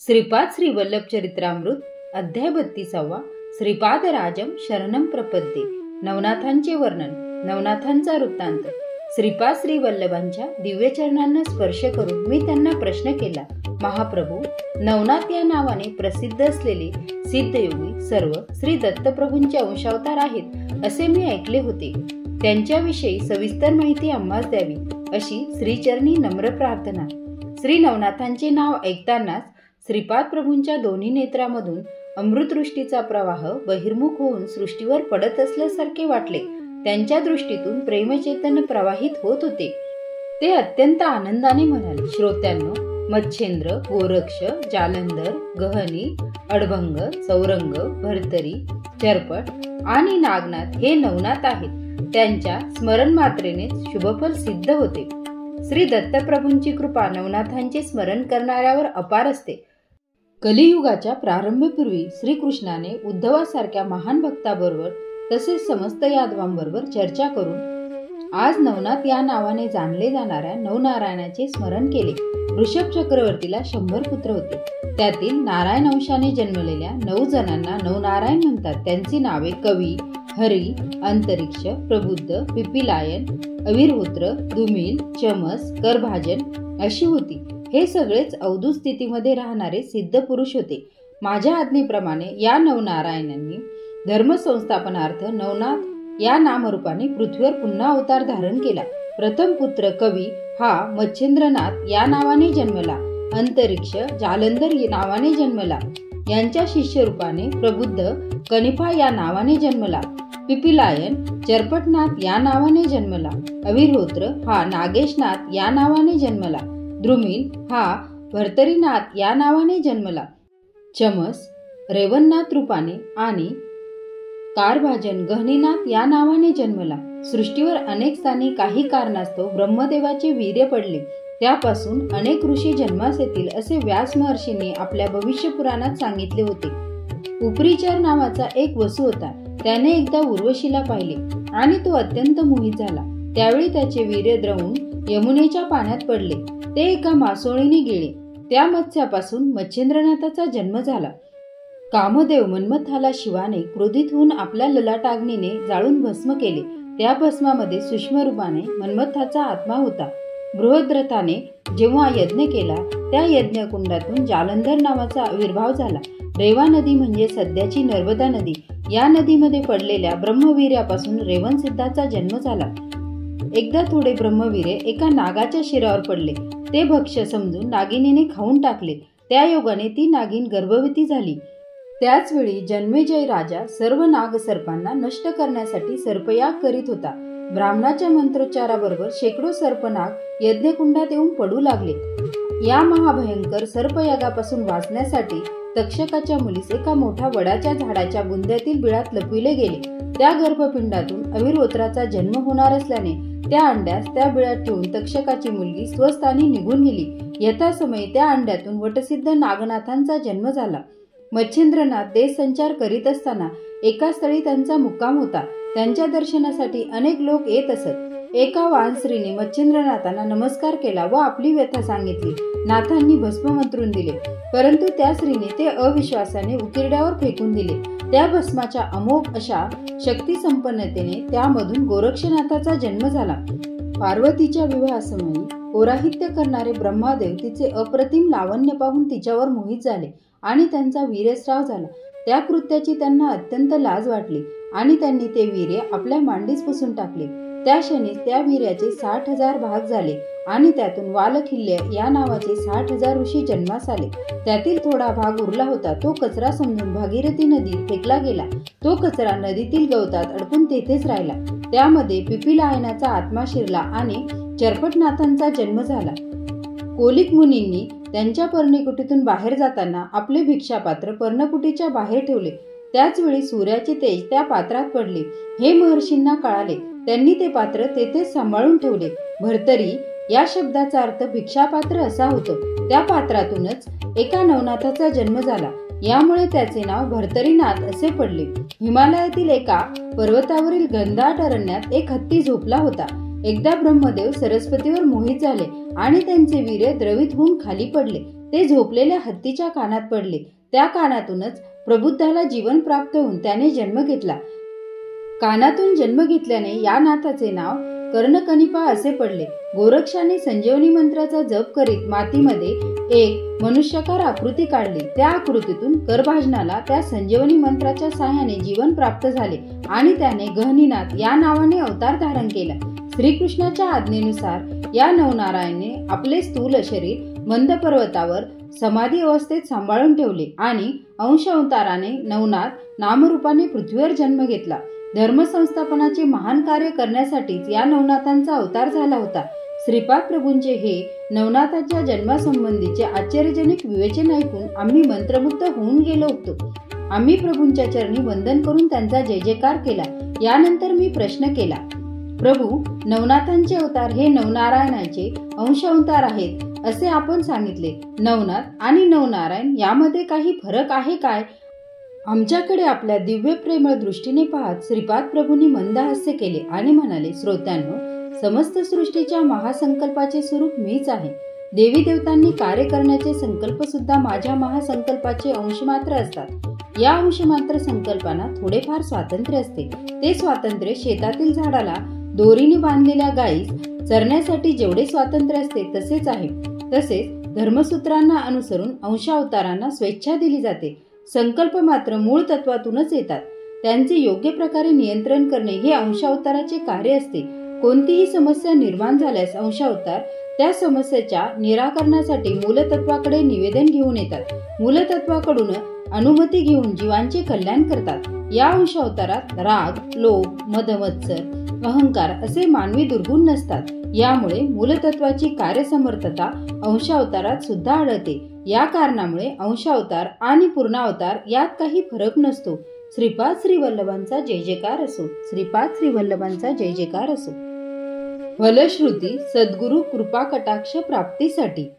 श्रीपाद श्री वल्लभ चरित्रामृत अध्याय 32 श्रीपाद राजम शरणम प्रपद्ये। नवनाथांचे वर्णन। नवनाथांचा वृत्तांत। श्रीपाद श्री वल्लभांच्या दिव्य चरणांना स्पर्श करून मी त्यांना प्रश्न केला, महाप्रभू, नवनाथ या नावाने प्रसिद्ध असलेले सिद्धयोगी सर्व श्री दत्तप्रभूंचे अंशावतार आहेत असे मी ऐकले होते। त्यांच्याविषयी सविस्तर माहिती आम्हास द्यावी अशी श्रीचरणी नम्र प्रार्थना। श्री नवनाथांचे नाव ऐकतानाच श्रीपाद प्रभूंच्या दोन्ही नेत्रामधून अमृतदृष्टीचा प्रवाह बहिर्मुख होऊन सृष्टीवर पडत असल्यासारखे वाटले। त्यांच्या दृष्टीतून प्रेमचैतन्य प्रवाहित होत होते। ते अत्यंत आनंदाने म्हणाले, श्रोत्यांनो, मच्छेंद्र, गोरक्ष, जालंधर, गहनी, अडभंग, चौरंग, भरतरी, चरपट आणि नागनाथ हे नवनाथ आहेत। त्यांच्या स्मरण मात्रेने शुभफल सिद्ध होते। श्री दत्तप्रभूंची कृपा नवनाथांचे स्मरण करणाऱ्यावर अपार असते। कलियुगाच्या प्रारंभपूर्वी श्रीकृष्णाने उद्धवासारख्या महान भक्ताबरोबर तसेच समस्त यादवांबरोबर चर्चा करून आज नवनाथ या नावाने जाणले जाणाऱ्या नवनारायणाचे स्मरण केले। ऋषभ चक्रवर्तीला 100 पुत्र होते। त्यातील नारायण अंशाने जन्मलेल्या 9 जणांना नवनारायण म्हणतात। त्यांची नावे कवी, हरी, अंतरिक्ष, प्रबुद्ध, पिपीलायन, अविरहोत्र, दुमिल, चमस, करभाजन अशी होती। हे सगळेच अवधूत स्थितीमध्ये राहणारे सिद्ध पुरुष होते। माझ्या आज्ञेप्रमाणे या नवनारायणांनी धर्मसंस्थापनार्थ नवनाथ या नामरूपाने पृथ्वीवर पुन्हा अवतार धारण केला। प्रथम पुत्र कवी हा मच्छेंद्रनाथ या नावाने जन्मला। अंतरिक्ष जालंधर नावाने जन्मला। यांच्या शिष्यरूपाने प्रबुद्ध कनिफा या नावाने जन्मला। पिपीलायन चरपटनाथ या नावाने जन्मला। अविरहोत्र हा नागेशनाथ या नावाने जन्मला। द्रुमिल हा भर्तरीनाथ या नावाने जन्मला। चमस रेवणनाथ रूपाने आणि कारभाजन गहनीनाथ या नावाने जन्मला। सृष्टीवर अनेक स्थानी काही कारणास्तव ब्रह्मदेवाचे वीर्य पडले, त्यापासून अनेक ऋषी जन्मास येतील असे व्यास महर्षींनी आपल्या भविष्य पुराणात सांगितले होते। उपरीचर नावाचा एक वसू होता। त्याने एकदा उर्वशीला पाहिले आणि तो अत्यंत मोहित झाला। त्यावेळी त्याचे वीर्य द्रवून यमुनेच्या पाण्यात पडले। ते एका मासोळीने गेले। त्या मत्स्यापासून मच्छेंद्रनाथाचा जन्म झाला। कामदेव मन्मथाला शिवाने क्रोधित होऊन आपल्या ललाटाग्नीने जाळून भस्म केले। त्या भस्मामध्ये सूक्ष्म रूपाने मन्मथाचा आत्मा होता। बृहद्रथाने जेव्हा यज्ञ केला त्या यज्ञकुंडातून जालंधर नावाचा आविर्भाव झाला। रेवा नदी म्हणजे सध्याची नर्मदा नदी, या नदीमध्ये पडलेल्या ब्रह्मवीर्यापासून रेवणसिद्धाचा जन्म झाला। एकदा थोडे ब्रह्मवीर्य एका नागाच्या शिरावर पडले। ते भक्ष्य समजून नागिनीने खाऊन टाकले। त्या योगाने ती नागिन गर्भवती झाली। त्याच वेळी जन्मेजय राजा सर्व नागसर्पांना नष्ट करण्यासाठी सर्पयाग करीत होता। ब्राह्मणाच्या मंत्रोच्चाराबरोबर शेकडो सर्पनाग यज्ञकुंडात येऊन पडू लागले। या महाभयंकर सर्पयागापासून वाचण्यासाठी तक्षकाच्या मुलीस एका मोठ्या वडाच्या झाडाच्या बुंद्यातील बिळात लपविले गेले। त्या गर्भपिंडातून अविरहोत्राचा जन्म होणार असल्याने त्या अंड्यास त्या बिळात ठेवून तक्षकाची मुलगी स्वस्थानी निघून गेली। यथासमयी त्या अंड्यातून वटसिद्ध नागनाथांचा जन्म झाला। मच्छेंद्रनाथ देशसंचार करीत असताना एका स्थळी त्यांचा मुक्काम होता। त्यांच्या दर्शनासाठी अनेक लोक येत असत। एका वानस्त्रीने मच्छेंद्रनाथांना नमस्कार केला व आपली व्यथा सांगितली। नाथांनी भस्म मंत्रून दिले, परंतु त्या स्त्रीने ते अविश्वासाने उकिरड्यावर फेकून दिले। त्या भस्माच्या अमोघ अशा शक्ती संपन्नतेने त्यामधून गोरक्षनाथाचा जन्म झाला। पार्वतीच्या विवाहासमयी पौराहित्य करणारे ब्रह्मादेव तिचे अप्रतिम लावण्य पाहून तिच्यावर मोहित झाले आणि त्यांचा वीर्यस्राव झाला। त्या कृत्याची त्यांना अत्यंत लाज वाटली आणि त्यांनी ते वीर्य आपल्या मांडीस पुसून टाकले। त्या क्षणीच त्या वीर्याचे 60,000 भाग झाले आणि त्यातून वालखिल्य या नावाचे 60,000 ऋषी जन्मास आले। त्यातील थोडा भाग उरला होता तो कचरा समजून भागीरथी नदीत फेकला गेला। तो कचरा नदीतील गवतात अडकून तेथेच राहिला। त्यामध्ये पिपीलायनाचा आत्मा शिरला आणि चरपटनाथांचा जन्म झाला। कोलिक मुनींनी त्यांच्या पर्णकुटीतून बाहेर जाताना आपले भिक्षापात्र पर्णकुटीच्या बाहेर ठेवले। त्याच वेळी सूर्याचे तेज त्या पात्रात पडले। हे महर्षींना कळाले। त्यांनी ते पात्र तेथेच सांभाळून ठेवले। भर्तरी या शब्दाचा अर्थ भिक्षापात्र असा होतो। त्या पात्रातूनच एका नवनाथाचा जन्म झाला। यामुळे त्याचे नाव भर्तरीनाथ असे पडले। हिमालयातील एका पर्वतावरील घनदाट अरण्यात एक हत्ती झोपला होता। एकदा ब्रह्मदेव सरस्वतीवर मोहित झाले आणि त्यांचे वीर्य द्रवित होऊन खाली पडले। ते झोपलेल्या हत्तीच्या कानात पडले. त्या कानातूनच प्रबुद्धाला जीवन प्राप्त होऊन त्याने जन्म घेतला. कानातून जन्म घेतल्याने या नाथाचे नाव कर्णकनिपा असे पडले. गोरक्षाने संजीवनी मंत्राचा जप करीत मातीमध्ये एक मनुष्याकार आकृती काढली. त्या आकृतीतून करभाजनाला त्या संजीवनी मंत्राच्या साहाय्याने जीवन प्राप्त झाले आणि त्याने गहनीनाथ या नावाने अवतार धारण केला. श्रीकृष्णाच्या आज्ञेनुसार या नवनारायणने आपले स्थूल शरीर मंद पर्वतावर समाधी अवस्थेत सांभाळून ठेवले आणि अंश अवताराने नवनाथ नामरूपाने पृथ्वीवर जन्म घेतला. धर्म संस्थापनाचे महान कार्य करण्यासाठीच या नवनाथांचा अवतार झाला होता. श्रीपाद प्रभूंचे हे नवनाथाच्या जन्मासंबंधीचे आश्चर्यजनक विवेचन ऐकून आम्ही मंत्रमुग्ध होऊन गेलो होतो. आम्ही प्रभूंच्या चरणी वंदन करून त्यांचा जय जयकार केला. यानंतर मी प्रश्न केला, प्रभू, नवनाथांचे अवतार हे नवनारायणाचे अंश अवतार आहेत असे आपण सांगितले. नवनाथ आणि नवनारायण यामध्ये काही फरक आहे काय? आमच्याकडे आपल्या दिव्य प्रेमळ दृष्टीने पाहत श्रीपाद प्रभूंनी मंद हास्य केले आणि म्हणाले, श्रोत्यांनो, समस्त सृष्टीच्या महासंकल्पाचे स्वरूप मीच आहे. देवी देवतांनी कार्य करण्याचे संकल्प सुद्धा माझ्या महासंकल्पाचे अंश मात्र असतात. या अंशमात्र संकल्पांना थोडेफार स्वातंत्र्य असते. ते स्वातंत्र्य शेतातील झाडाला दोरीने बांधलेल्या गायीस चरण्यासाठी जेवढे स्वातंत्र्य असते तसेच आहे. तसेच धर्मसूत्रांना अनुसरून अंशावतारांना स्वेच्छा दिली जाते. संकल्प मात्र मूळ तत्वातूनच येतात. त्यांचे योग्य प्रकारे नियंत्रण करणे हे अंशावताराचे कार्य असते. कोणतीही समस्या निर्माण झाल्यास अंशावतार त्या समस्येच्या निराकरणासाठी मूलतत्वाकडे निवेदन घेऊन येतात. मूलतत्वाकडून अनुमती घेऊन जीवांचे कल्याण करतात. या अंशावतारात राग, लोभ, मद, मत्सर, अहंकार असे मानवी दुर्गुण नसतात. यामुळे मूलतत्वाची कार्यसमर्थता अंशावतारात सुद्धा आढळते. या कारणामुळे अंशावतार आणि पूर्णावतार यात काही फरक नसतो. श्रीपाद श्री वल्लभांचा जय जयकार असो. श्रीपाद श्री वल्लभांचा जय जयकार असो. फलश्रुती सद्गुरु कृपा कटाक्ष प्राप्तीसाठी